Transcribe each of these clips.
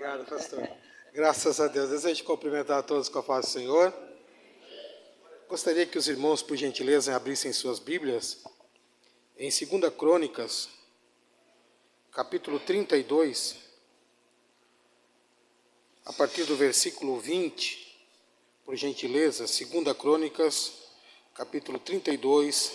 Obrigado, pastor. Graças a Deus. Desejo cumprimentar a todos com a paz do Senhor. Gostaria que os irmãos, por gentileza, abrissem suas Bíblias em 2 Crônicas, capítulo 32, a partir do versículo 20, por gentileza, 2 Crônicas, capítulo 32,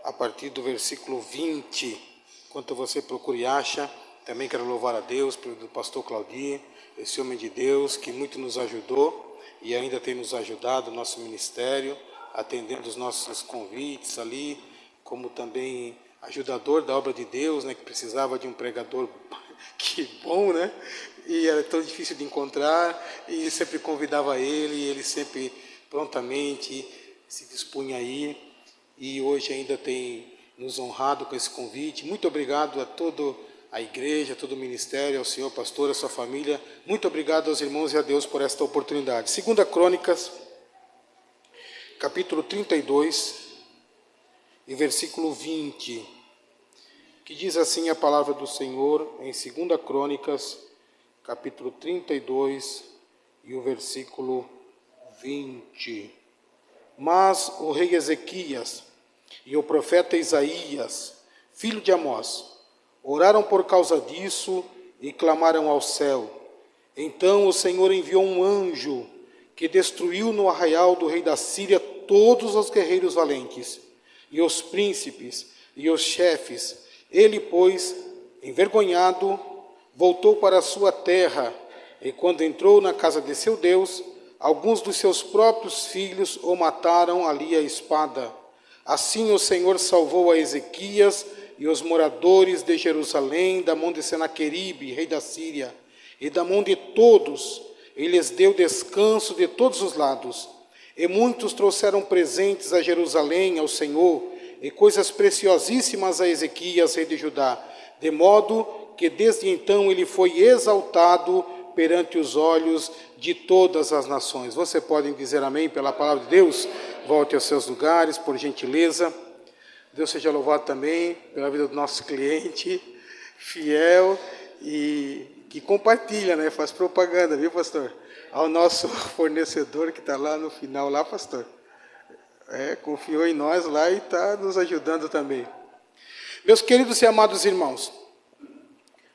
a partir do versículo 20. Enquanto você procura e acha, também quero louvar a Deus pelo pastor Claudio, esse homem de Deus que muito nos ajudou e ainda tem nos ajudado no nosso ministério, atendendo os nossos convites ali, como também ajudador da obra de Deus, né, que precisava de um pregador que bom, né? E era tão difícil de encontrar, e sempre convidava ele, e ele sempre prontamente se dispunha a ir, e hoje ainda tem nos honrado com esse convite. Muito obrigado a toda a igreja, a todo o ministério, ao senhor pastor, a sua família. Muito obrigado aos irmãos e a Deus por esta oportunidade. 2 Crônicas, capítulo 32, e versículo 20, que diz assim a palavra do Senhor em 2 Crônicas, capítulo 32, e o versículo 20. Mas o rei Ezequias e o profeta Isaías, filho de Amós, oraram por causa disso e clamaram ao céu. Então o Senhor enviou um anjo que destruiu no arraial do rei da Síria todos os guerreiros valentes, e os príncipes e os chefes. Ele, pois, envergonhado, voltou para a sua terra, e quando entrou na casa de seu Deus, alguns dos seus próprios filhos o mataram ali à espada. Assim o Senhor salvou a Ezequias e os moradores de Jerusalém da mão de Senaqueribe, rei da Síria, e da mão de todos. Ele lhes deu descanso de todos os lados. E muitos trouxeram presentes a Jerusalém, ao Senhor, e coisas preciosíssimas a Ezequias, rei de Judá, de modo que desde então ele foi exaltado perante os olhos de todas as nações. Você pode dizer amém pela palavra de Deus? Volte aos seus lugares, por gentileza. Deus seja louvado também pela vida do nosso cliente, fiel e que compartilha, né? Faz propaganda, viu, pastor? Ao nosso fornecedor que está lá no final, lá, pastor. Confiou em nós lá e está nos ajudando também. Meus queridos e amados irmãos,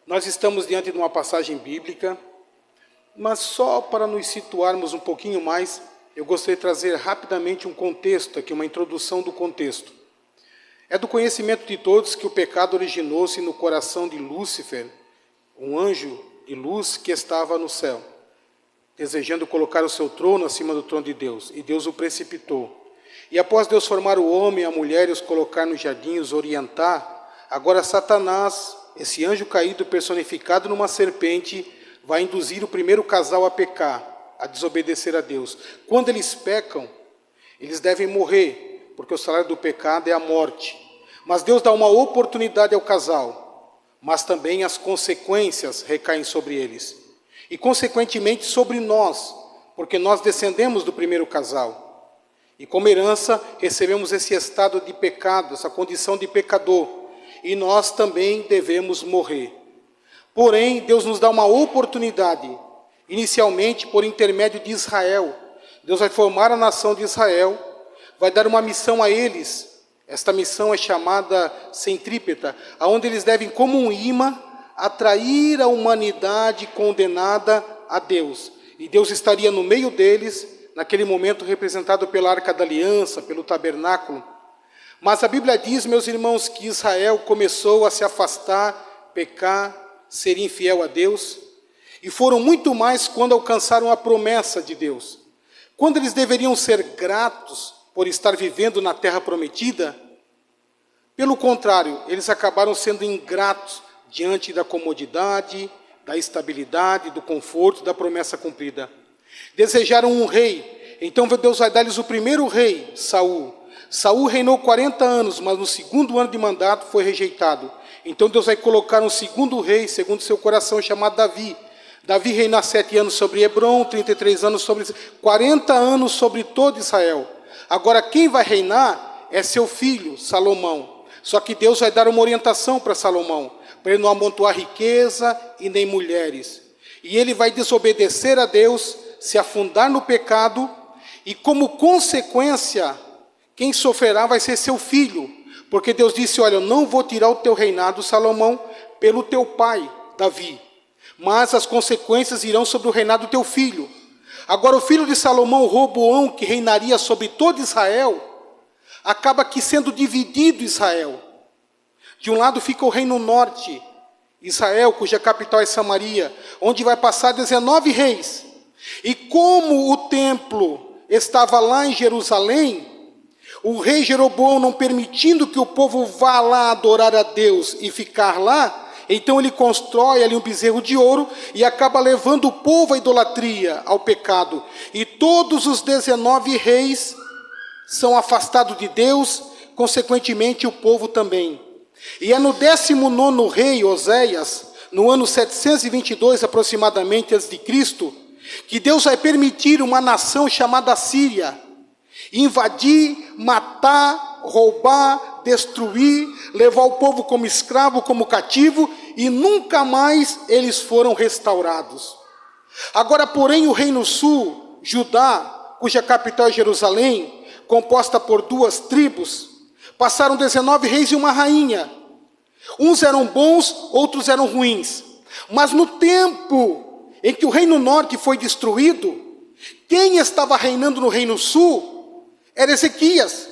nós estamos diante de uma passagem bíblica, mas só para nos situarmos um pouquinho mais, eu gostaria de trazer rapidamente um contexto aqui, uma introdução do contexto. É do conhecimento de todos que o pecado originou-se no coração de Lúcifer, um anjo de luz que estava no céu, desejando colocar o seu trono acima do trono de Deus, e Deus o precipitou. E após Deus formar o homem e a mulher e os colocar no jardim, os orientar, agora Satanás, esse anjo caído personificado numa serpente, vai induzir o primeiro casal a pecar, a desobedecer a Deus. Quando eles pecam, eles devem morrer, porque o salário do pecado é a morte. Mas Deus dá uma oportunidade ao casal, mas também as consequências recaem sobre eles. E consequentemente sobre nós, porque nós descendemos do primeiro casal. E como herança recebemos esse estado de pecado, essa condição de pecador. E nós também devemos morrer. Porém, Deus nos dá uma oportunidade, inicialmente por intermédio de Israel. Deus vai formar a nação de Israel, vai dar uma missão a eles. Esta missão é chamada centrípeta, onde eles devem, como um imã, atrair a humanidade condenada a Deus. E Deus estaria no meio deles, naquele momento representado pela Arca da Aliança, pelo tabernáculo. Mas a Bíblia diz, meus irmãos, que Israel começou a se afastar, pecar, ser infiel a Deus, e foram muito mais quando alcançaram a promessa de Deus. Quando eles deveriam ser gratos por estar vivendo na terra prometida, pelo contrário, eles acabaram sendo ingratos diante da comodidade, da estabilidade, do conforto, da promessa cumprida. Desejaram um rei, então Deus vai dar-lhes o primeiro rei, Saul. Saul reinou 40 anos, mas no segundo ano de mandato foi rejeitado. Então Deus vai colocar um segundo rei, segundo seu coração, chamado Davi. Davi reina 7 anos sobre Hebrom, 33 anos sobre... 40 anos sobre todo Israel. Agora quem vai reinar é seu filho, Salomão. Só que Deus vai dar uma orientação para Salomão, para ele não amontoar riqueza e nem mulheres. e ele vai desobedecer a Deus, se afundar no pecado, e como consequência, quem sofrerá vai ser seu filho, porque Deus disse: olha, eu não vou tirar o teu reinado, Salomão, pelo teu pai, Davi, mas as consequências irão sobre o reinado do teu filho. Agora o filho de Salomão, Roboão, que reinaria sobre todo Israel, acaba aqui sendo dividido Israel. De um lado fica o reino norte, Israel, cuja capital é Samaria, onde vai passar 19 reis. E como o templo estava lá em Jerusalém, o rei Jeroboão, não permitindo que o povo vá lá adorar a Deus e ficar lá, então ele constrói ali um bezerro de ouro e acaba levando o povo à idolatria, ao pecado. E todos os 19 reis são afastados de Deus, consequentemente o povo também. E é no 19º rei, Oséias, no ano 722 aproximadamente antes de Cristo, que Deus vai permitir uma nação chamada Síria invadir, matar, roubar, destruir, levar o povo como escravo, como cativo, e nunca mais eles foram restaurados. Agora, porém, o reino sul, Judá, cuja capital é Jerusalém, composta por 2 tribos, passaram 19 reis e uma rainha. Uns eram bons, outros eram ruins. Mas no tempo em que o reino norte foi destruído, quem estava reinando no reino sul era Ezequias.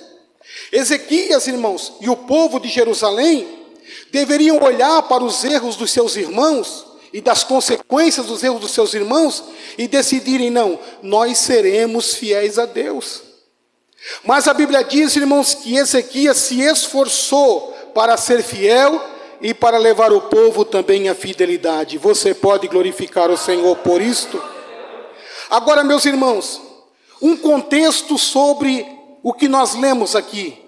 Ezequias, irmãos, e o povo de Jerusalém deveriam olhar para os erros dos seus irmãos e das consequências dos erros dos seus irmãos e decidirem: não, nós seremos fiéis a Deus. Mas a Bíblia diz, irmãos, que Ezequias se esforçou para ser fiel e para levar o povo também à fidelidade. Você pode glorificar o Senhor por isto? Agora, meus irmãos, um contexto sobre o que nós lemos aqui.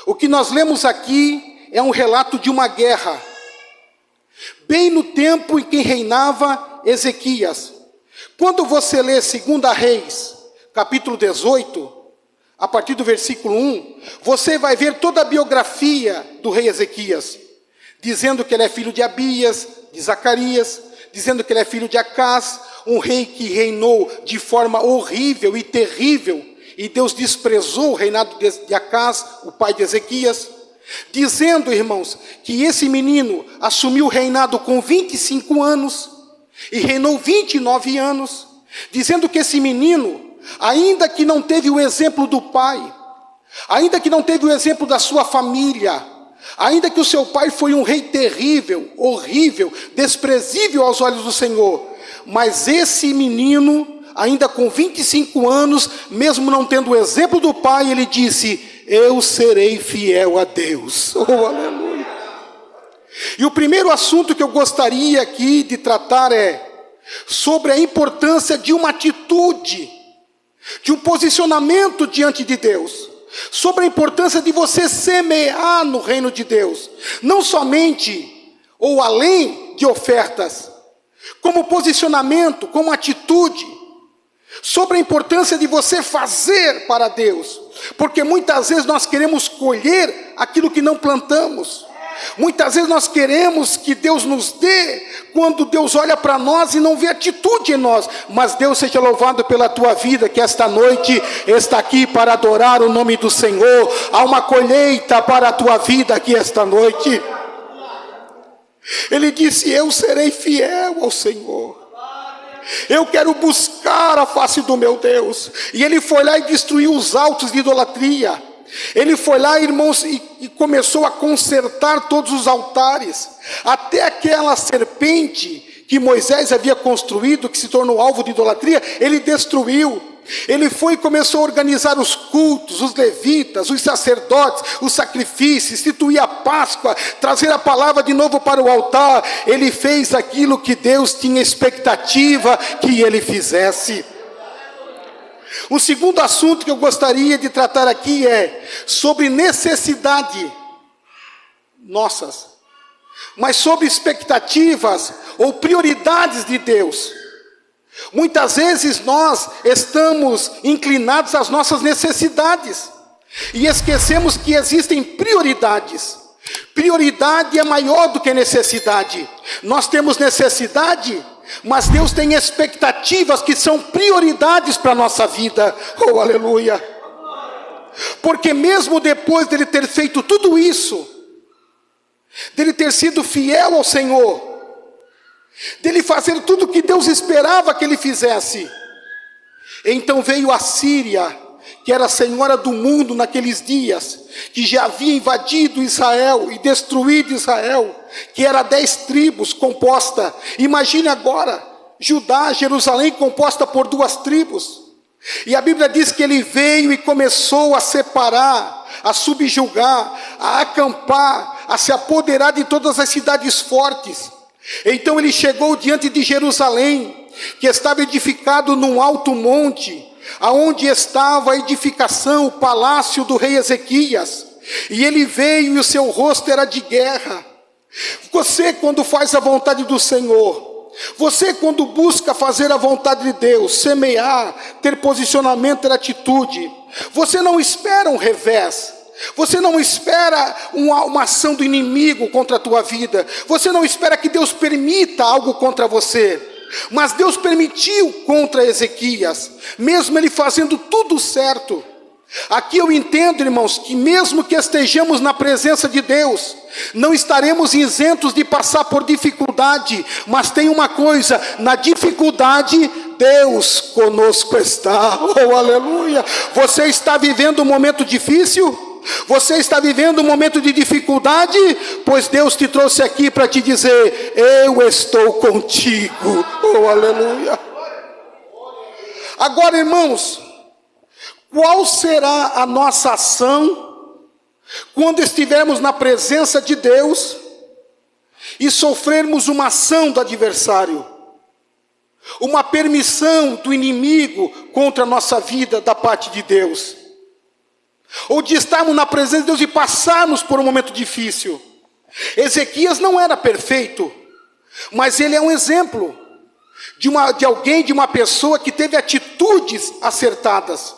O que nós lemos aqui é um relato de uma guerra, bem no tempo em que reinava Ezequias. Quando você lê 2 Reis, capítulo 18, a partir do versículo 1, você vai ver toda a biografia do rei Ezequias, dizendo que ele é filho de Abias, de Zacarias, dizendo que ele é filho de Acás, um rei que reinou de forma horrível e terrível, e Deus desprezou o reinado de Acás, o pai de Ezequias, dizendo, irmãos, que esse menino assumiu o reinado com 25 anos, e reinou 29 anos, dizendo que esse menino, ainda que não teve o exemplo do pai, ainda que não teve o exemplo da sua família, ainda que o seu pai foi um rei terrível, horrível, desprezível aos olhos do Senhor, mas esse menino, ainda com 25 anos, mesmo não tendo o exemplo do pai, ele disse: eu serei fiel a Deus. Oh, aleluia! E o primeiro assunto que eu gostaria aqui de tratar é sobre a importância de uma atitude, de um posicionamento diante de Deus, sobre a importância de você semear no reino de Deus, não somente ou além de ofertas, como posicionamento, como atitude, sobre a importância de você fazer para Deus, porque muitas vezes nós queremos colher aquilo que não plantamos. Muitas vezes nós queremos que Deus nos dê, quando Deus olha para nós e não vê atitude em nós. Mas Deus seja louvado pela tua vida, que esta noite está aqui para adorar o nome do Senhor. Há uma colheita para a tua vida aqui esta noite. Ele disse: eu serei fiel ao Senhor, eu quero buscar a face do meu Deus. E ele foi lá e destruiu os altos de idolatria. Ele foi lá, irmãos, e começou a consertar todos os altares, até aquela serpente que Moisés havia construído, que se tornou alvo de idolatria, ele destruiu. Ele foi e começou a organizar os cultos, os levitas, os sacerdotes, os sacrifícios, instituir a Páscoa, trazer a palavra de novo para o altar. Ele fez aquilo que Deus tinha expectativa que ele fizesse. O segundo assunto que eu gostaria de tratar aqui é sobre necessidade nossas, mas sobre expectativas ou prioridades de Deus. Muitas vezes nós estamos inclinados às nossas necessidades e esquecemos que existem prioridades. Prioridade é maior do que necessidade. Nós temos necessidade, mas Deus tem expectativas que são prioridades para a nossa vida. Oh, aleluia! Porque mesmo depois dele ter feito tudo isso, dele ter sido fiel ao Senhor, dele fazer tudo o que Deus esperava que ele fizesse, então veio a Síria, que era a senhora do mundo naqueles dias, que já havia invadido Israel e destruído Israel, que era 10 tribos composta. Imagine agora, Judá, Jerusalém, composta por 2 tribos. E a Bíblia diz que ele veio e começou a separar, a subjugar, a acampar, a se apoderar de todas as cidades fortes. Então ele chegou diante de Jerusalém, que estava edificado num alto monte, aonde estava a edificação, o palácio do rei Ezequias. E ele veio e o seu rosto era de guerra. Você, quando faz a vontade do Senhor, você, quando busca fazer a vontade de Deus, semear, ter posicionamento, ter atitude, você não espera um revés, você não espera uma ação do inimigo contra a tua vida, você não espera que Deus permita algo contra você. Mas Deus permitiu contra Ezequias, mesmo ele fazendo tudo certo. Aqui eu entendo, irmãos, que mesmo que estejamos na presença de Deus, não estaremos isentos de passar por dificuldade. Mas tem uma coisa, na dificuldade, Deus conosco está. Oh, aleluia! Você está vivendo um momento difícil? Você está vivendo um momento de dificuldade? Pois Deus te trouxe aqui para te dizer: eu estou contigo. Oh, aleluia! Agora, irmãos, qual será a nossa ação quando estivermos na presença de Deus e sofrermos uma ação do adversário, uma permissão do inimigo contra a nossa vida da parte de Deus? Ou de estarmos na presença de Deus e passarmos por um momento difícil. Ezequias não era perfeito, mas ele é um exemplo de alguém, de uma pessoa que teve atitudes acertadas.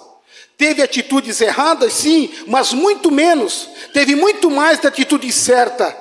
Teve atitudes erradas, sim, mas muito menos. Teve muito mais de atitude certa.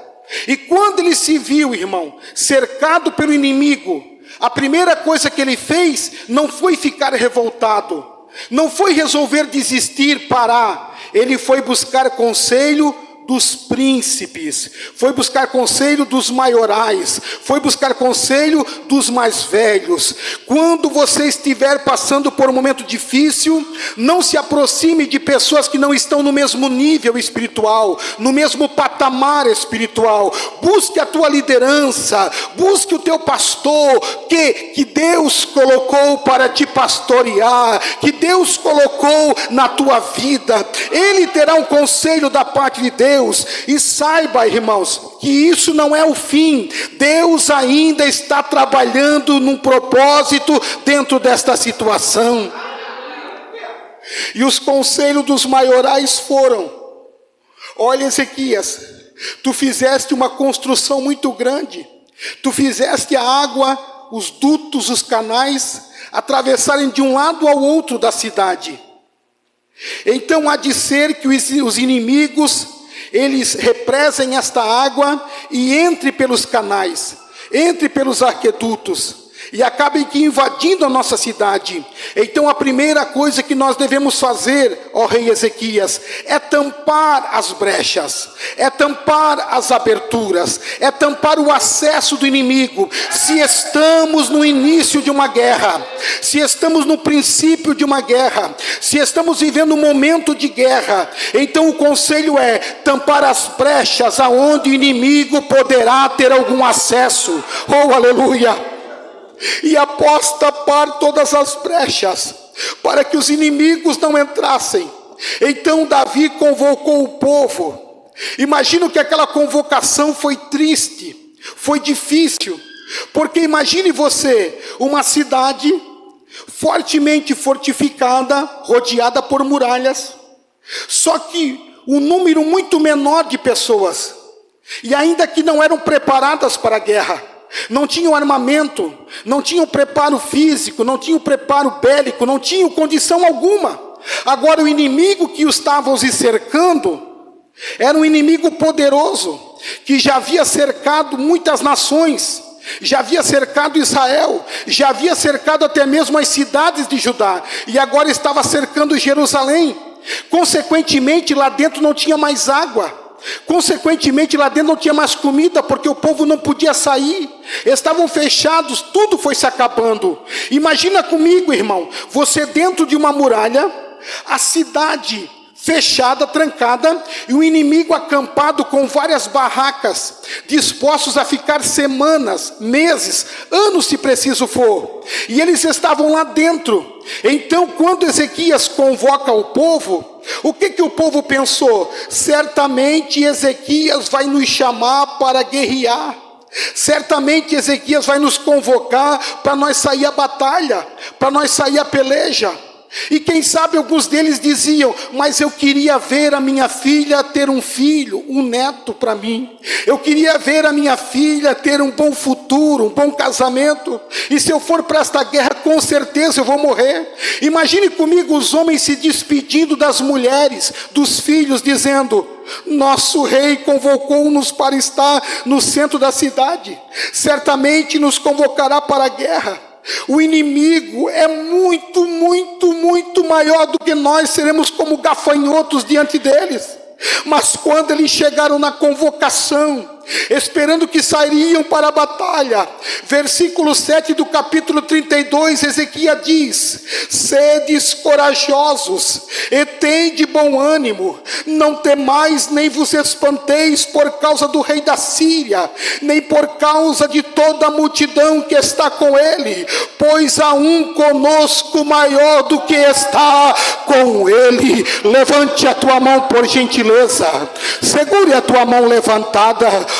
E quando ele se viu, irmão, cercado pelo inimigo, a primeira coisa que ele fez não foi ficar revoltado, não foi resolver desistir, parar. Ele foi buscar conselho dos príncipes, foi buscar conselho dos maiorais, foi buscar conselho dos mais velhos. Quando você estiver passando por um momento difícil, não se aproxime de pessoas que não estão no mesmo nível espiritual, no mesmo patamar espiritual. Busque a tua liderança, busque o teu pastor, que Deus colocou para te pastorear, que Deus colocou na tua vida. Ele terá um conselho da parte de Deus. E saiba, irmãos, que isso não é o fim. Deus ainda está trabalhando num propósito dentro desta situação. E os conselhos dos maiorais foram: olha, Ezequias, tu fizeste uma construção muito grande, tu fizeste a água, os dutos, os canais atravessarem de um lado ao outro da cidade. Então há de ser que os inimigos, eles represem esta água e entre pelos canais, entre pelos aquedutos, e acabem que invadindo a nossa cidade. Então a primeira coisa que nós devemos fazer, ó rei Ezequias, é tampar as brechas, é tampar as aberturas, é tampar o acesso do inimigo. Se estamos no início de uma guerra, se estamos no princípio de uma guerra, se estamos vivendo um momento de guerra, então o conselho é tampar as brechas aonde o inimigo poderá ter algum acesso. Oh, aleluia! E após tapar todas as brechas, para que os inimigos não entrassem, então Davi convocou o povo. Imagino que aquela convocação foi triste, foi difícil, porque imagine você, uma cidade fortemente fortificada, rodeada por muralhas, só que um número muito menor de pessoas, e ainda que não eram preparadas para a guerra, não tinham armamento, não tinham preparo físico, não tinham preparo bélico, não tinham condição alguma. Agora o inimigo que estava os cercando era um inimigo poderoso, que já havia cercado muitas nações, já havia cercado Israel, já havia cercado até mesmo as cidades de Judá, e agora estava cercando Jerusalém. Consequentemente, lá dentro não tinha mais água, consequentemente lá dentro não tinha mais comida, porque o povo não podia sair, estavam fechados, tudo foi se acabando. Imagina comigo, irmão, você dentro de uma muralha, a cidade fechada, trancada, e o inimigo acampado com várias barracas, dispostos a ficar semanas, meses, anos se preciso for, e eles estavam lá dentro. Então, quando Ezequias convoca o povo, o que o povo pensou? Certamente Ezequias vai nos chamar para guerrear, certamente Ezequias vai nos convocar para nós sair a batalha, para nós sair a peleja. E quem sabe alguns deles diziam: mas eu queria ver a minha filha ter um filho, um neto para mim. Eu queria ver a minha filha ter um bom futuro, um bom casamento. E se eu for para esta guerra, com certeza eu vou morrer. Imagine comigo os homens se despedindo das mulheres, dos filhos, dizendo: nosso rei convocou-nos para estar no centro da cidade, certamente nos convocará para a guerra. O inimigo é muito, muito, muito maior do que nós, seremos como gafanhotos diante deles. Mas quando eles chegaram na convocação, esperando que sairiam para a batalha, versículo 7 do capítulo 32, Ezequias diz: sedes corajosos e tende bom ânimo, não temais nem vos espanteis por causa do rei da Síria, nem por causa de toda a multidão que está com ele, pois há um conosco maior do que está com ele. Levante a tua mão por gentileza, segure a tua mão levantada.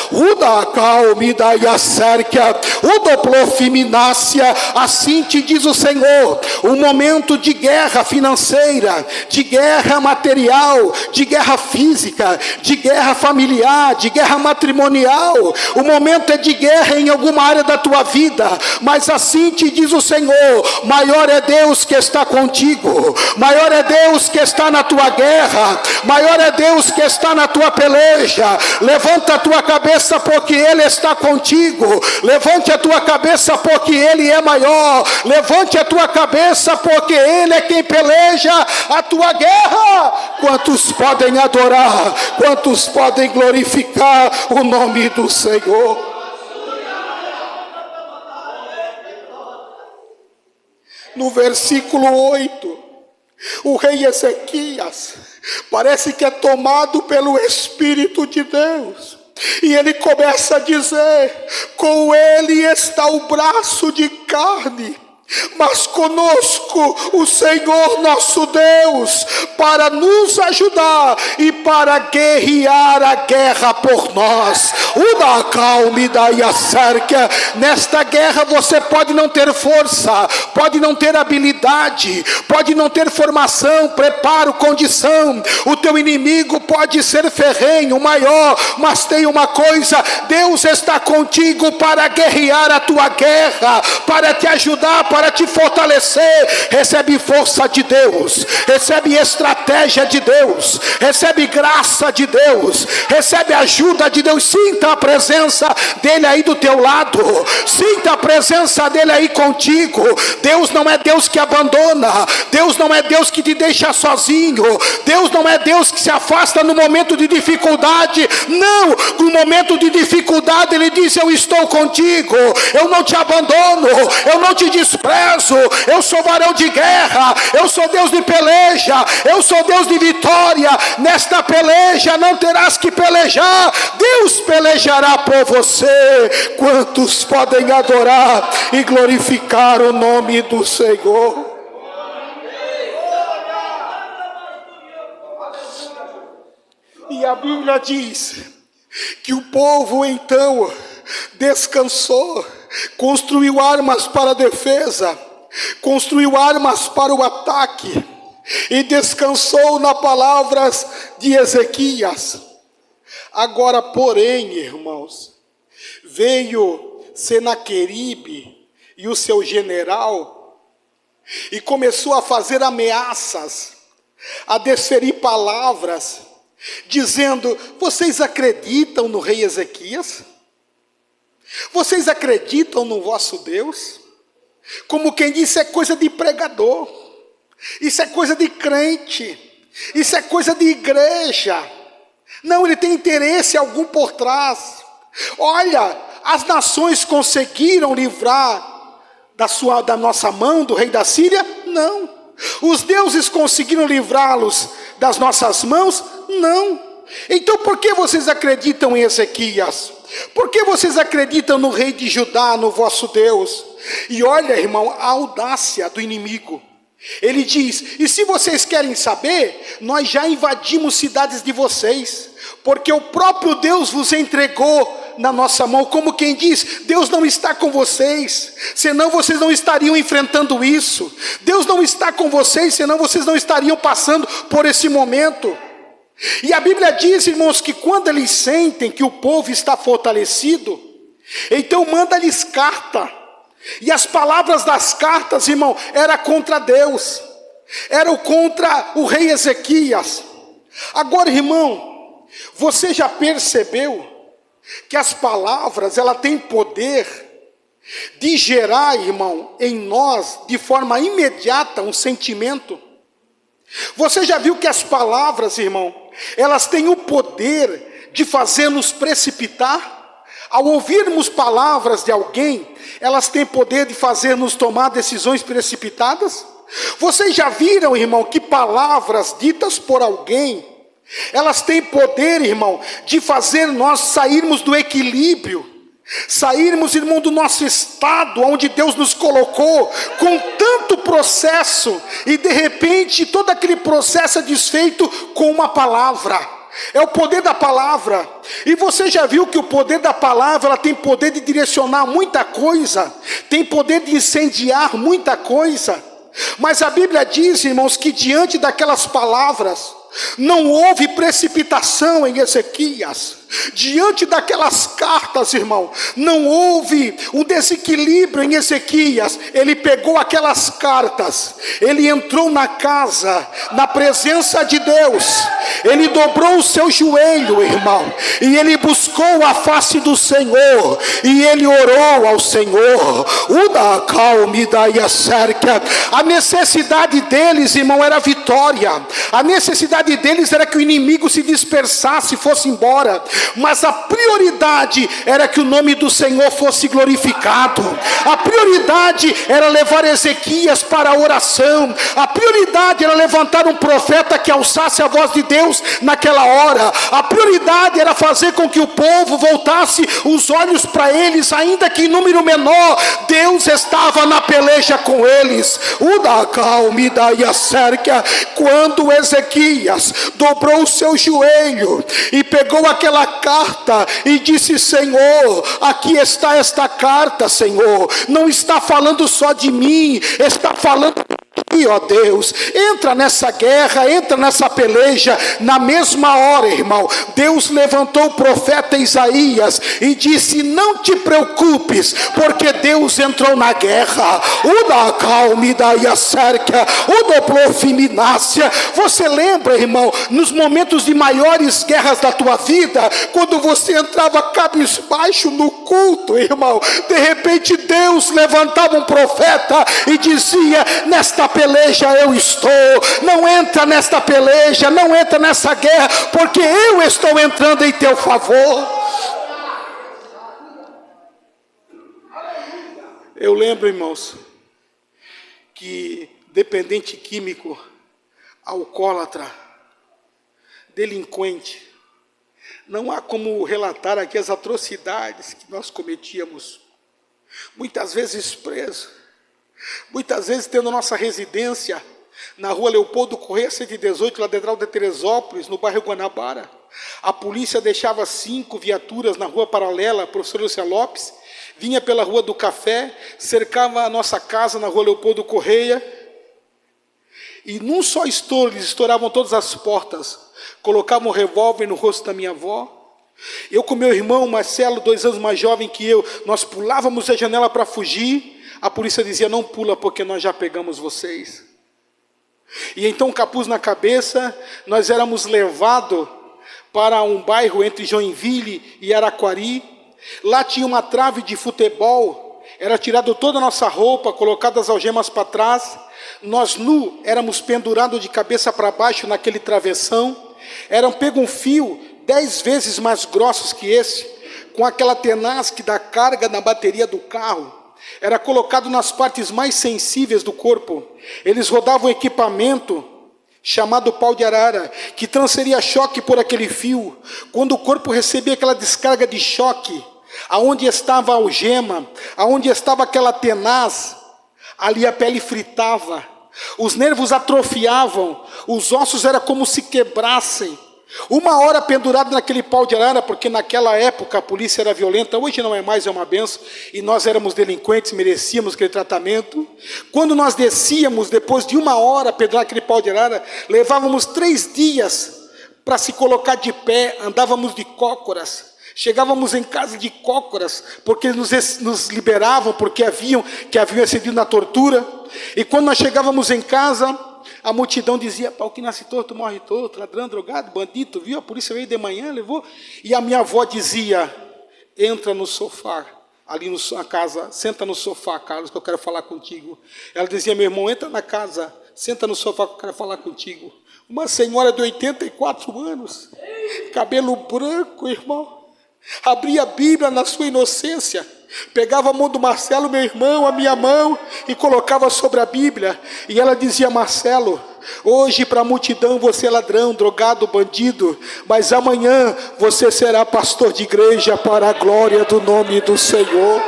Assim te diz o Senhor: um momento de guerra financeira, de guerra material, de guerra física, de guerra familiar, de guerra matrimonial. O momento é de guerra em alguma área da tua vida, mas assim te diz o Senhor: maior é Deus que está contigo, maior é Deus que está na tua guerra, maior é Deus que está na tua peleja. Levanta a tua cabeça, porque Ele está contigo. Levante a tua cabeça, porque Ele é maior. Levante a tua cabeça, porque Ele é quem peleja a tua guerra. Quantos podem adorar? Quantos podem glorificar o nome do Senhor? No versículo 8, o rei Ezequias parece que é tomado pelo Espírito de Deus, e ele começa a dizer: com ele está o braço de carne, mas conosco o Senhor nosso Deus, para nos ajudar e para guerrear a guerra por nós. Nesta guerra você pode não ter força, pode não ter habilidade, pode não ter formação, preparo, condição. O teu inimigo pode ser ferrenho, maior, mas tem uma coisa: Deus está contigo para guerrear a tua guerra, para te ajudar, para te fortalecer. Recebe força de Deus, recebe estratégia de Deus, recebe graça de Deus, recebe ajuda de Deus. Sinta a presença dele aí do teu lado, sinta a presença dele aí contigo. Deus não é Deus que abandona, Deus não é Deus que te deixa sozinho, Deus não é Deus que se afasta no momento de dificuldade. Não, no momento de dificuldade ele diz: eu estou contigo, eu não te abandono, eu não te desprezo, eu sou varão de guerra, eu sou Deus de peleja, eu sou Deus de vitória. Nesta peleja não terás que pelejar, Deus pelejará por você. Quantos podem adorar e glorificar o nome do Senhor? E a Bíblia diz que o povo então descansou, construiu armas para a defesa, construiu armas para o ataque, e descansou nas palavras de Ezequias. Agora, porém, irmãos, veio Senaqueribe e o seu general, e começou a fazer ameaças, a desferir palavras, dizendo: vocês acreditam no rei Ezequias? Vocês acreditam no vosso Deus? Como quem diz, isso é coisa de pregador, isso é coisa de crente, isso é coisa de igreja. Não, ele tem interesse algum por trás. Olha, as nações conseguiram livrar da nossa mão, do rei da Síria? Não. Os deuses conseguiram livrá-los das nossas mãos? Não. Então por que vocês acreditam em Ezequias? Por que vocês acreditam no rei de Judá, no vosso Deus? E olha, irmão, a audácia do inimigo. Ele diz, e se vocês querem saber, nós já invadimos cidades de vocês, porque o próprio Deus vos entregou na nossa mão. Como quem diz, Deus não está com vocês, senão vocês não estariam enfrentando isso. Deus não está com vocês, senão vocês não estariam passando por esse momento. E a Bíblia diz, irmãos, que quando eles sentem que o povo está fortalecido, então manda-lhes carta. E as palavras das cartas, irmão, era contra Deus, eram contra o rei Ezequias. Agora, irmão, você já percebeu que as palavras, ela tem poder de gerar, irmão, em nós, de forma imediata, um sentimento? Você já viu que as palavras, irmão, elas têm o poder de fazer-nos precipitar? Ao ouvirmos palavras de alguém, elas têm poder de fazer-nos tomar decisões precipitadas? Vocês já viram, irmão, que palavras ditas por alguém, elas têm poder, irmão, de fazer nós sairmos do equilíbrio, sairmos, irmão, do nosso estado, onde Deus nos colocou, com tanto processo, e de repente todo aquele processo é desfeito com uma palavra. É o poder da palavra. E você já viu que o poder da palavra, ela tem poder de direcionar muita coisa, tem poder de incendiar muita coisa. Mas a Bíblia diz, irmãos, que diante daquelas palavras, não houve precipitação em Ezequias. Diante daquelas cartas, irmão, não houve um desequilíbrio em Ezequias. Ele pegou aquelas cartas, ele entrou na casa, na presença de Deus, ele dobrou o seu joelho, irmão, e ele buscou a face do Senhor, e ele orou ao Senhor. A necessidade deles, irmão, era vitória. A necessidade deles era que o inimigo se dispersasse, fosse embora. Mas a prioridade era que o nome do Senhor fosse glorificado. A prioridade era levar Ezequias para a oração. A prioridade era levantar um profeta que alçasse a voz de Deus naquela hora. A prioridade era fazer com que o povo voltasse os olhos para eles, ainda que em número menor. Deus estava na peleja com eles. Quando Ezequias dobrou o seu joelho e pegou aquela carta e disse: Senhor, aqui está esta carta, Senhor, não está falando só de mim, está falando de, ó Deus, entra nessa guerra, entra nessa peleja. Na mesma hora, irmão, Deus levantou o profeta Isaías e disse: não te preocupes, porque Deus entrou na guerra. Você lembra, irmão, nos momentos de maiores guerras da tua vida, quando você entrava cabisbaixo no culto, irmão, de repente Deus levantava um profeta e dizia: nesta peleja eu estou, não entra nesta peleja, não entra nessa guerra, porque eu estou entrando em teu favor. Eu lembro, irmãos, que dependente químico, alcoólatra, delinquente, não há como relatar aqui as atrocidades que nós cometíamos, muitas vezes preso, muitas vezes tendo nossa residência na rua Leopoldo Corrêa 118, lateral de Teresópolis, no bairro Guanabara. A polícia deixava 5 viaturas na rua paralela, professor Lúcia Lopes, vinha pela Rua do Café, cercava a nossa casa na rua Leopoldo Corrêa, e num só estouro eles estouravam todas as portas, colocavam um revólver no rosto da minha avó. Eu com meu irmão Marcelo, 2 anos mais jovem que eu, nós pulávamos a janela para fugir. A polícia dizia: não pula, porque nós já pegamos vocês. E então, capuz na cabeça, nós éramos levados para um bairro entre Joinville e Araquari. Lá tinha uma trave de futebol, era tirado toda a nossa roupa, colocadas as algemas para trás, nós nu éramos pendurados de cabeça para baixo naquele travessão, eram pego um fio 10 vezes mais grossos que esse, com aquela tenaz que dá carga na bateria do carro, era colocado nas partes mais sensíveis do corpo. Eles rodavam um equipamento chamado pau de arara, que transferia choque por aquele fio. Quando o corpo recebia aquela descarga de choque, aonde estava a algema, aonde estava aquela tenaz, ali a pele fritava, os nervos atrofiavam, os ossos eram como se quebrassem. 1 hora pendurado naquele pau de arara, porque naquela época a polícia era violenta, hoje não é mais, é uma benção, e nós éramos delinquentes, merecíamos aquele tratamento. Quando nós descíamos, depois de 1 hora pendurado naquele pau de arara, levávamos 3 dias para se colocar de pé, andávamos de cócoras, chegávamos em casa de cócoras, porque nos liberavam, porque haviam excedido na tortura, e quando nós chegávamos em casa, a multidão dizia: pau que nasce torto, morre torto, ladrão, drogado, bandido, viu? A polícia veio de manhã, levou. E a minha avó dizia: entra no sofá, ali na casa, senta no sofá, Carlos, que eu quero falar contigo. Ela dizia: meu irmão, entra na casa, senta no sofá que eu quero falar contigo. Uma senhora de 84 anos, cabelo branco, irmão, abria a Bíblia na sua inocência, pegava a mão do Marcelo, meu irmão, a minha mão, e colocava sobre a Bíblia, e ela dizia: Marcelo, hoje para a multidão você é ladrão, drogado, bandido, mas amanhã você será pastor de igreja para a glória do nome do Senhor.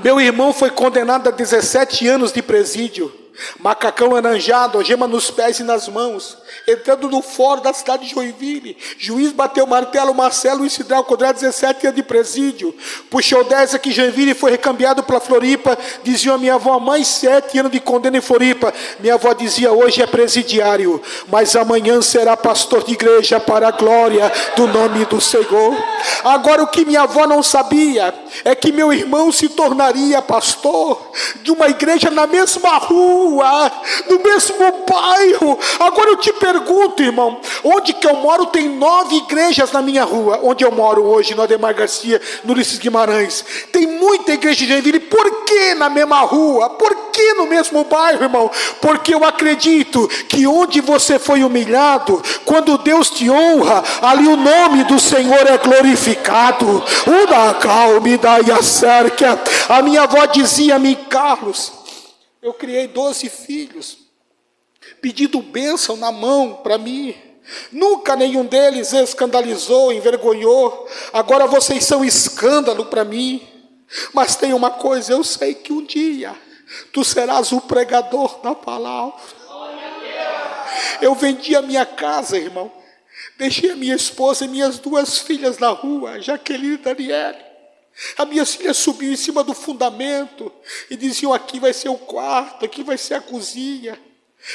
Meu irmão foi condenado a 17 anos de presídio, macacão laranjado, algema nos pés e nas mãos, entrando no fórum da cidade de Joinville. Juiz bateu o martelo: Marcelo Isidral condenado a 17 anos de presídio. Puxou 10 aqui em Joinville e foi recambiado pela Floripa. Dizia a minha avó: mais 7 anos de condena em Floripa. Minha avó dizia: hoje é presidiário, mas amanhã será pastor de igreja para a glória do nome do Senhor. Agora, o que minha avó não sabia é que meu irmão se tornaria pastor de uma igreja na mesma rua, no mesmo bairro. Agora eu te pergunto, irmão, onde que eu moro tem 9 igrejas na minha rua, onde eu moro hoje, no Ademar Garcia, no Ulisses Guimarães. Tem muita igreja de Joinville. Por que na mesma rua? Por que no mesmo bairro, irmão? Porque eu acredito que onde você foi humilhado, quando Deus te honra, ali o nome do Senhor é glorificado. A minha avó dizia a mim: Carlos, eu criei 12 filhos, pedindo bênção na mão para mim, nunca nenhum deles escandalizou, envergonhou. Agora vocês são escândalo para mim. Mas tem uma coisa: eu sei que um dia tu serás o pregador da palavra. Eu vendi a minha casa, irmão, deixei a minha esposa e minhas 2 filhas na rua, Jaqueline e Daniele. As minhas filhas subiam em cima do fundamento e diziam: aqui vai ser o quarto, aqui vai ser a cozinha.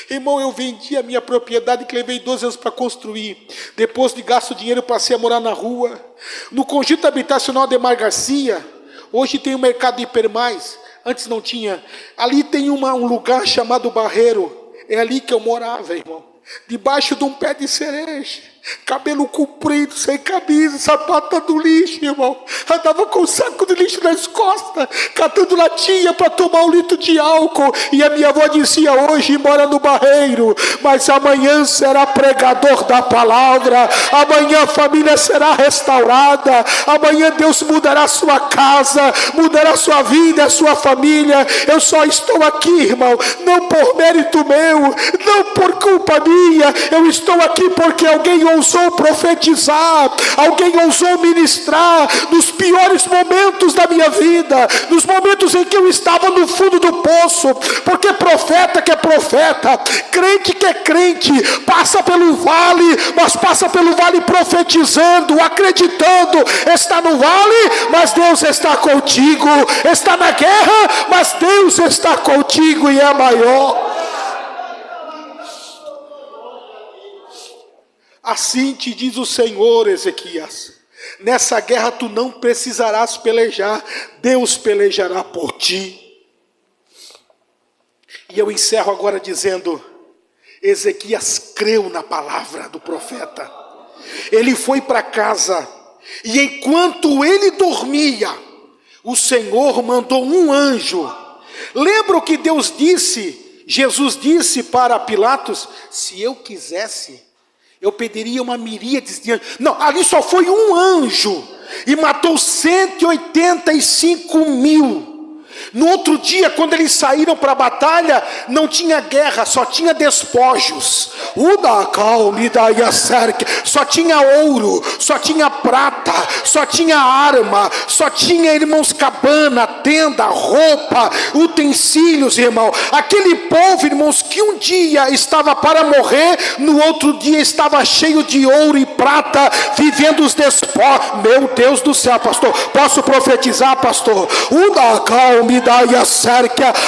Irmão, eu vendi a minha propriedade, que levei 12 anos para construir. Depois de gasto dinheiro, passei a morar na rua. No conjunto habitacional Ademar Garcia, hoje tem o mercado Hipermais, antes não tinha. Ali tem um lugar chamado Barreiro, é ali que eu morava, irmão, debaixo de um pé de cereja, cabelo comprido, sem camisa, sapato do lixo, irmão. Andava com um saco de lixo nas costas, catando latinha para tomar 1 litro de álcool. E a minha avó dizia: hoje mora no Barreiro, mas amanhã será pregador da palavra. Amanhã a família será restaurada. Amanhã Deus mudará a sua casa, mudará a sua vida, a sua família. Eu só estou aqui, irmão, não por mérito meu, não por culpa minha. Eu estou aqui porque alguém ousou profetizar, alguém ousou ministrar nos piores momentos da minha vida, nos momentos em que eu estava no fundo do poço. Porque profeta que é profeta, crente que é crente, passa pelo vale, mas passa pelo vale profetizando, acreditando. Está no vale, mas Deus está contigo. Está na guerra, mas Deus está contigo e é maior. Assim te diz o Senhor, Ezequias: nessa guerra tu não precisarás pelejar, Deus pelejará por ti. E eu encerro agora dizendo: Ezequias creu na palavra do profeta. Ele foi para casa E enquanto ele dormia, o Senhor mandou um anjo. Lembra o que Deus disse? Jesus disse para Pilatos: se eu quisesse, eu pediria uma miríade de anjos. Não, ali só foi um anjo e matou 185.000. No outro dia, quando eles saíram para a batalha, não tinha guerra, só tinha despojos. Só tinha ouro, só tinha prata, só tinha arma, só tinha, irmãos, cabana, tenda, roupa, utensílios, irmão. Aquele povo, irmãos, que um dia estava para morrer, no outro dia estava cheio de ouro e prata, vivendo os despojos. Meu Deus do céu, pastor, posso profetizar, pastor?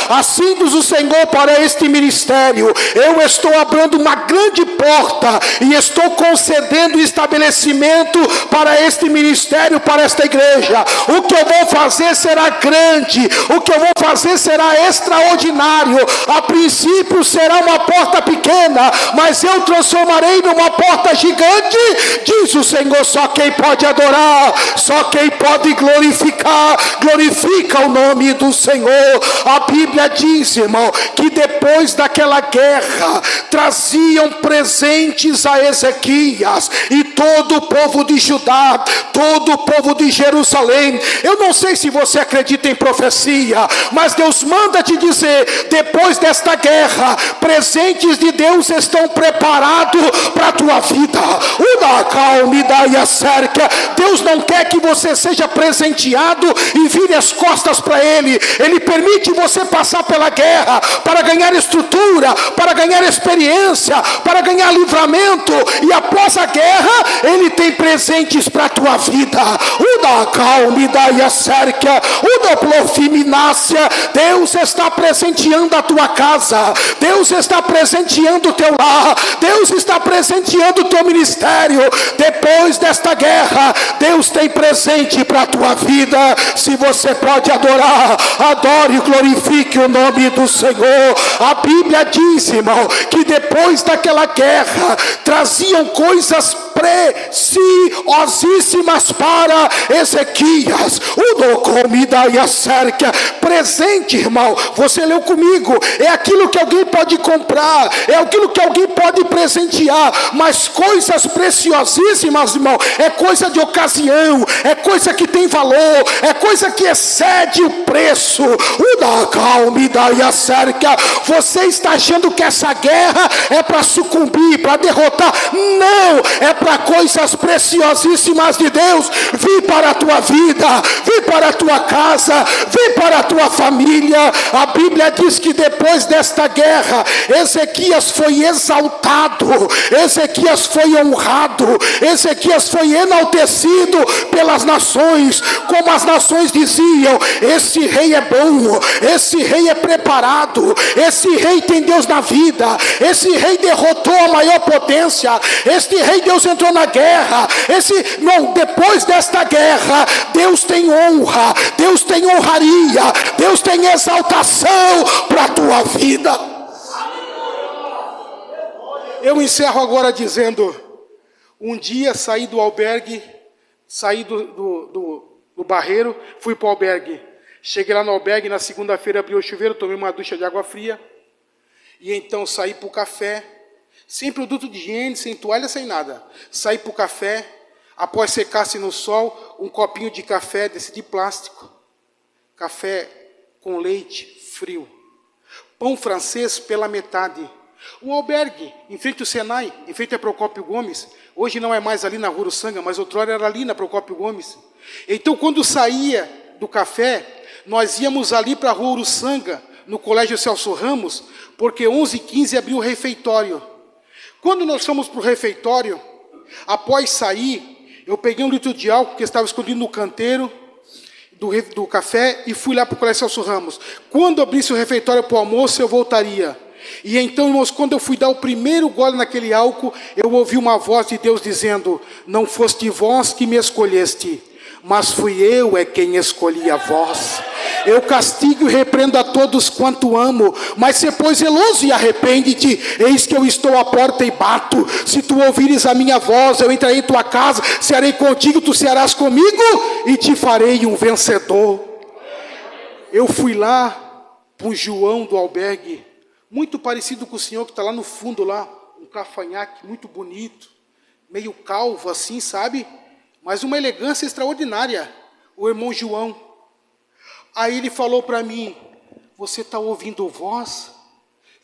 Assim diz o Senhor para este ministério: eu estou abrindo uma grande porta e estou concedendo estabelecimento para este ministério, para esta igreja. O que eu vou fazer será grande, o que eu vou fazer será extraordinário. A princípio será uma porta pequena, mas eu transformarei numa porta gigante, diz o Senhor. Só quem pode adorar, só quem pode glorificar, glorifica o nome do Senhor. A Bíblia diz, irmão, que depois daquela guerra traziam presentes a Ezequias e todo o povo de Judá, todo o povo de Jerusalém. Eu não sei se você acredita em profecia, mas Deus manda te dizer: depois desta guerra, presentes de Deus estão preparados para a tua vida. Deus não quer que você seja presenteado e vire as costas para Ele. Ele permite você passar pela guerra para ganhar estrutura, para ganhar experiência, para ganhar livramento, e após a guerra Ele tem presentes para a tua vida. Deus está presenteando a tua casa, Deus está presenteando o teu lar, Deus está presenteando o teu ministério. Depois desta guerra, Deus tem presente para a tua vida. Se você pode adorar, adore e glorifique o nome do Senhor. A Bíblia diz, irmão, que depois daquela guerra traziam coisas preciosíssimas para Ezequias. Presente, irmão, você leu comigo, é aquilo que alguém pode comprar, é aquilo que alguém pode presentear, mas coisas preciosíssimas, irmão, é coisa de ocasião, é coisa que tem valor, é coisa que excede o preço. Você está achando que essa guerra é para sucumbir, para derrotar? Não, é para coisas preciosíssimas de Deus vir para a tua vida, vir para a tua casa, vir para a tua família. A Bíblia diz que depois desta guerra, Ezequias foi exaltado, Ezequias foi honrado, Ezequias foi enaltecido pelas nações, como as nações diziam: esse rei é bom, esse rei é preparado, esse rei tem Deus na vida, esse rei derrotou a maior potência, este rei Deus entrou na guerra. Não, depois desta guerra, Deus tem honra, Deus tem honraria, Deus tem exaltação para a tua vida. Eu encerro agora dizendo: um dia saí do albergue, saí do barreiro, fui para o albergue. Cheguei lá no albergue, na segunda-feira abri o chuveiro, tomei uma ducha de água fria, e então saí para o café, sem produto de higiene, sem toalha, sem nada. Saí para o café, após secar-se no sol, um copinho de café desse de plástico, café com leite frio, pão francês pela metade. O albergue, em frente ao Senai, em frente a Procópio Gomes, hoje não é mais ali na Rua Uruçanga, mas outrora era ali na Procópio Gomes. Então, quando saía do café, nós íamos ali para a Rua Uruçanga, no Colégio Celso Ramos, porque 11h15 abriu o refeitório. Quando nós fomos para o refeitório, após sair, eu peguei 1 litro de álcool que estava escondido no canteiro do café e fui lá para o Colégio Celso Ramos. Quando abrisse o refeitório para o almoço, eu voltaria. E então, irmãos, quando eu fui dar o primeiro gole naquele álcool, eu ouvi uma voz de Deus dizendo: não foste vós que me escolheste, mas fui eu quem escolhi a vós. Eu castigo e repreendo a todos quanto amo, mas se pois zeloso e arrepende-te, eis que eu estou à porta e bato. Se tu ouvires a minha voz, eu entrarei em tua casa, cearei contigo, tu cearás comigo, e te farei um vencedor. Eu fui lá para o João do albergue, muito parecido com o senhor que está lá no fundo lá, um cafanhaque muito bonito, meio calvo assim, sabe? Mas uma elegância extraordinária, o irmão João. Aí ele falou para mim: você está ouvindo voz?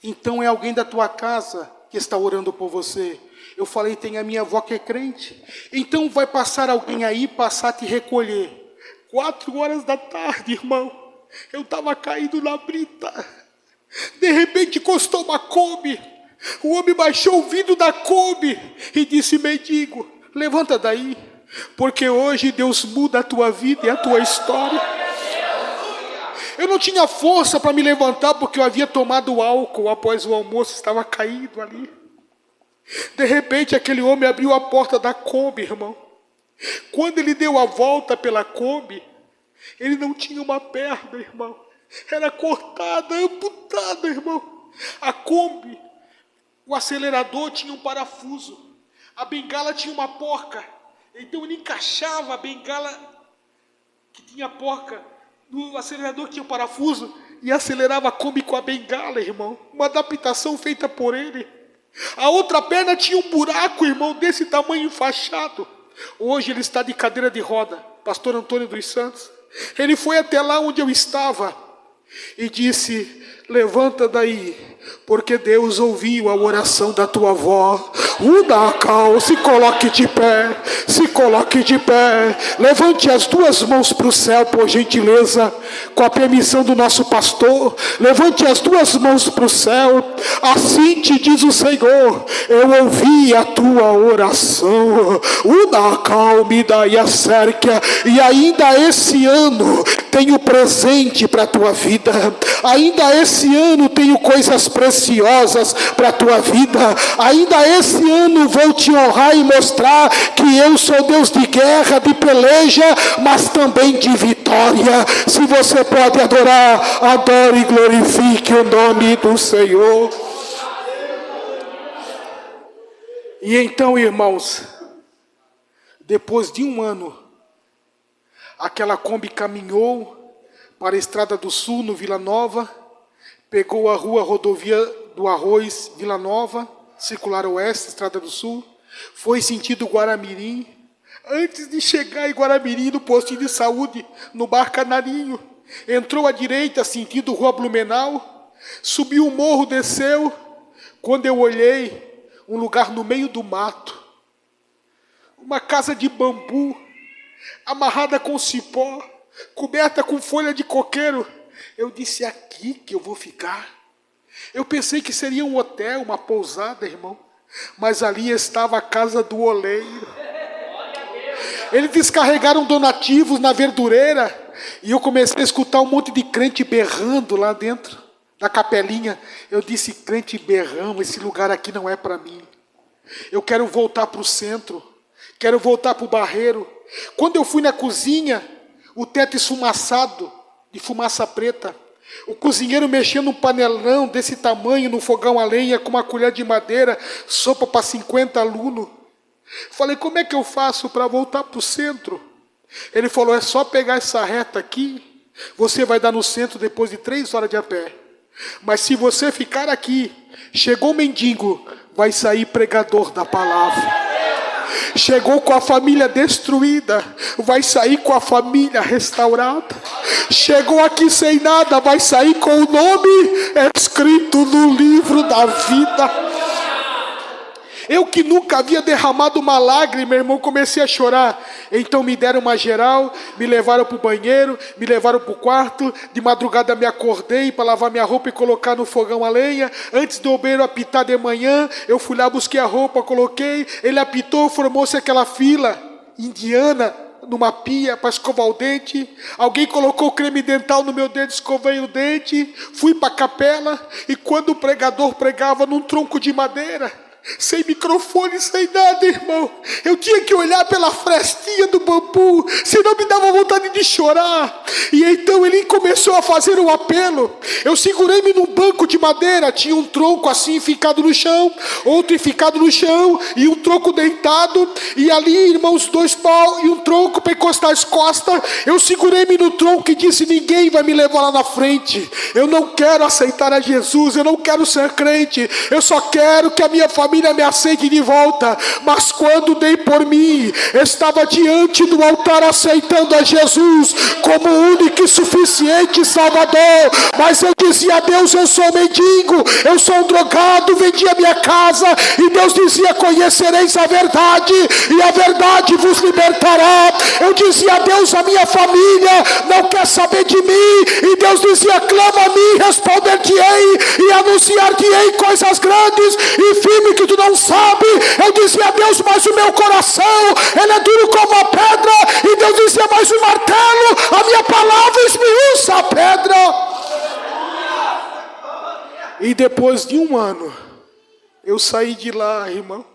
Então é alguém da tua casa que está orando por você. Eu falei: tem a minha avó que é crente. Então vai passar alguém aí, passar a te recolher. 4 horas da tarde, irmão, eu estava caído na brita. De repente encostou uma Kombi. O homem baixou o vidro da Kombi e disse: mendigo, levanta daí, porque hoje Deus muda a tua vida e a tua história. Eu não tinha força para me levantar, porque eu havia tomado álcool após o almoço, estava caído ali. De repente aquele homem abriu a porta da Kombi, irmão. Quando ele deu a volta pela Kombi, ele não tinha uma perna, irmão. Era cortada, amputada, irmão. A Kombi, o acelerador tinha um parafuso, a bengala tinha uma porca. Então ele encaixava a bengala que tinha porca no acelerador que tinha o parafuso e acelerava a Kombi com a bengala, irmão. Uma adaptação feita por ele. A outra perna tinha um buraco, irmão, desse tamanho, enfaixado. Hoje ele está de cadeira de roda, pastor Antônio dos Santos. Ele foi até lá onde eu estava e disse: levanta daí, porque Deus ouviu a oração da tua avó. Se coloque de pé, se coloque de pé. Levante as duas mãos para o céu, por gentileza, com a permissão do nosso pastor. Levante as duas mãos para o céu. Assim te diz o Senhor: eu ouvi a tua oração. E ainda esse ano tenho presente para a tua vida. Ainda esse ano tenho coisas preciosas para a tua vida. Ainda esse ano vou te honrar e mostrar que eu sou Deus de guerra, de peleja, mas também de vitória. Se você pode adorar, adore e glorifique o nome do Senhor. E então, irmãos, depois de 1 ano, aquela Kombi caminhou para a Estrada do Sul, no Vila Nova, pegou a rodovia do Arroz, Vila Nova, Circular Oeste, Estrada do Sul, foi sentido Guaramirim. Antes de chegar em Guaramirim, no postinho de saúde, no Bar Canarinho, entrou à direita, sentido Rua Blumenau, subiu o morro, desceu. Quando eu olhei, um lugar no meio do mato, uma casa de bambu, amarrada com cipó, coberta com folha de coqueiro. Eu disse: aqui que eu vou ficar. Eu pensei que seria um hotel, uma pousada, irmão, mas ali estava a casa do oleiro. Eles descarregaram donativos na verdureira e eu comecei a escutar um monte de crente berrando lá dentro da capelinha. Eu disse: crente berrão, esse lugar aqui não é para mim. Eu quero voltar para o centro, quero voltar para o Barreiro. Quando eu fui na cozinha, o teto esfumaçado, de fumaça preta, o cozinheiro mexendo num panelão desse tamanho, no fogão a lenha, com uma colher de madeira, sopa para 50 alunos. Falei: como é que eu faço para voltar para o centro? Ele falou: é só pegar essa reta aqui, você vai dar no centro depois de 3 horas de a pé. Mas se você ficar aqui, chegou o mendigo, vai sair pregador da palavra. Chegou com a família destruída, vai sair com a família restaurada. Chegou aqui sem nada, vai sair com o nome escrito no livro da vida. Eu que nunca havia derramado uma lágrima, irmão, comecei a chorar. Então me deram uma geral, me levaram para o banheiro, me levaram para o quarto. De madrugada me acordei para lavar minha roupa e colocar no fogão a lenha. Antes do obreiro apitar de manhã, eu fui lá, busquei a roupa, coloquei. Ele apitou, formou-se aquela fila indiana numa pia para escovar o dente. Alguém colocou creme dental no meu dedo, escovei o dente. Fui para a capela e quando o pregador pregava num tronco de madeira, sem microfone, sem nada, irmão. Eu tinha que olhar pela frestinha do bambu, senão me dava vontade de chorar. E então ele começou a fazer um apelo. Eu segurei-me num banco de madeira, tinha um tronco assim ficado no chão, outro ficado no chão, e um tronco deitado, e ali, irmãos, 2 pau e um tronco para encostar as costas. Eu segurei-me no tronco e disse: ninguém vai me levar lá na frente. Eu não quero aceitar a Jesus, eu não quero ser crente, eu só quero que a minha família me aceite de volta. Mas quando dei por mim, estava diante do altar aceitando a Jesus como único e suficiente Salvador. Mas eu dizia a Deus: eu sou mendigo, eu sou um drogado, vendi a minha casa. E Deus dizia: conhecereis a verdade, e a verdade vos libertará. Eu dizia a Deus: a minha família não quer saber de mim. E Deus dizia: clama a mim, responder-te-ei e anunciar-te-ei coisas grandes e firmes que tu não sabe. Eu dizia a Deus: mas o meu coração, ele é duro como a pedra. E Deus dizia: mas o martelo, a minha palavra esmiuça a pedra. E depois de 1 ano, eu saí de lá, irmão.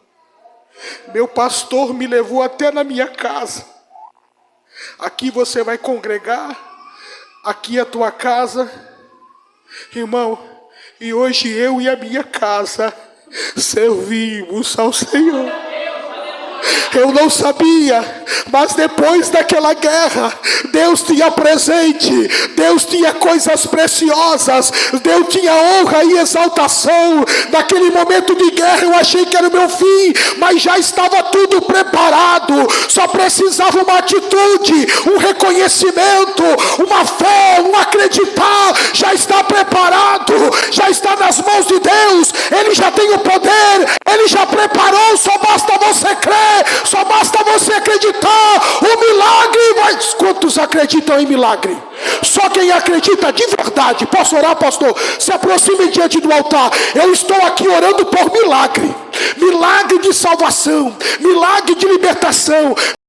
Meu pastor me levou até na minha casa. Aqui você vai congregar, aqui é a tua casa, irmão. E hoje eu e a minha casa servimos ao Senhor. Eu não sabia, mas depois daquela guerra, Deus tinha presente, Deus tinha coisas preciosas, Deus tinha honra e exaltação. Naquele momento de guerra eu achei que era o meu fim, mas já estava tudo preparado. Só precisava uma atitude, um reconhecimento, uma fé, um acreditar. Já está preparado, já está nas mãos de Deus. Ele já tem o poder, Ele já preparou. Só basta você crer, só basta você acreditar. O milagre vai. Quantos acreditam em milagre? Só quem acredita de verdade. Posso orar, pastor? Se aproxime diante do altar. Eu estou aqui orando por milagre. Milagre de salvação, milagre de libertação.